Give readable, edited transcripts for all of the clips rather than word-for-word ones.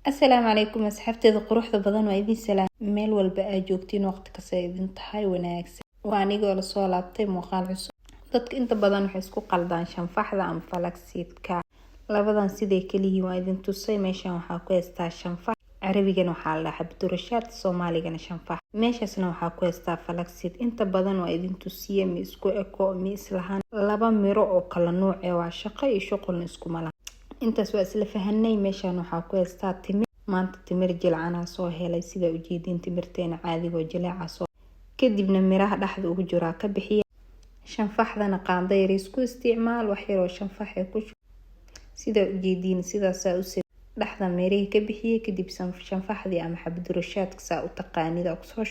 السلام عليكم asxaabteeda quruxda badan waa idin salaam meel walba aad joogtiin waqti kasta idin tahay wanaagsan waa anigoo la soo laabtay muuqaal cusub dadka inta badan waxay isku qaldaan shanfaxda ama falaxseedka labadan sidee kaliya waa idin tusay meeshan waxaa ku heystaa shanfax carabigana waxaa la dhahaa xabdurashaad soomaaligana shanfax meeshasna waxaa ku heystaa falaxseed inta badan waa idin tusiye mi isku eko mi islahan laba miro oo kala nooc ah waa shaqo iyo shuqul isku malaha intaas waa isla fahanay meeshan waxaa ku heystaa timir maanta timir jilcana soo helay sida ujeedin timirteena caadiga oo jilaaca soo kadibna miraha dhaxda ugu jira ka bixiya shanfaxdana qaanda yar isku isticmaal wax yar oo shanfax ku sida ujeedin sidaas u sii dhaxda miraha ka bixiya kadib shanfaxdii ama xabdurashaadka saa u taqaanida ku soo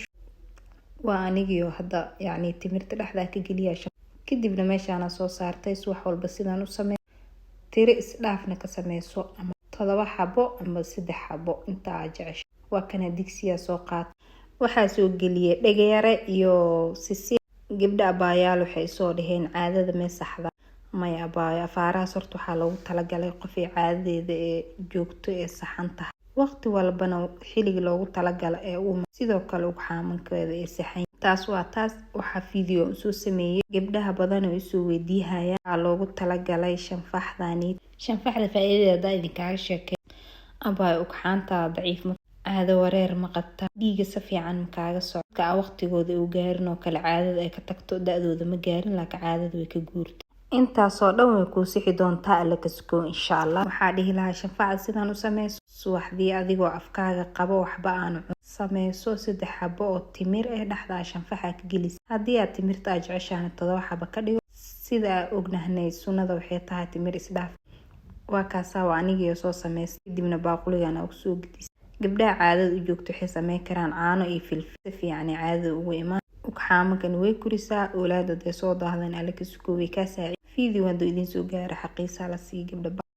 waa anigii hadda yani timirta dhaxda ka geliya kadibna meeshan soo saartay wax walba sidaan u sameeyay tiri isdhaafna ka sameyso ama 7 xabo ama 3 xabo inta aad jeceshay waa kana digsiga soo qaad waxa soo galiyay dhagayare iyo sisi gabdha abaayaal waxay soo dhaheen caadada ma saxda may abaaya faaraas horta waxa lagu talagalay qof caadadeeda ee joogto ee saxan tahay waqti walbana xilliga loogu talagalay ee uu sidoo kale u xaamankeeda ee saxan taas waa taas waxa video soo sameeyay gabdhaha badan oo soo weydiihaya loogu talagalay shanfaxdani shanfaxda faa'iidada idin kaaga sheekay abay u xaanta daciif aada wareer ma qabta dhiiga si fiican kaaga socodka waqtigooda uu gaarin oo kale caadada ay ka tagto daadooda ma gaarin laakiin caadadu way ka guurtay intaasoo dhan way ku sixi doontaa alla kasko insha Allah waxaa dhihi lahaa shanfaxda sidaan u sameyso subaxdii adigoo afkaaga qabo waxba aan sameyso 3 xabo oo timir ah dhaxda shanfaxa ka gelis hadii aad timirta jeceshahay 7 xabo ka dhigo sida ognahnay sunnada waxay tahay timir isdhaaf waa kaasa waa anigii soo sameystay kadibna baaquligana ugu soo gudis gabdhaha caadada u joogto waxay sameyn karaan caano iyo filfil fiican caadada ugu imaan xaamankan way kurisaa awlaadada soo daahdan alla kasko way ka saaciid video wada idin soo gaara xaqiisa la sii gabdha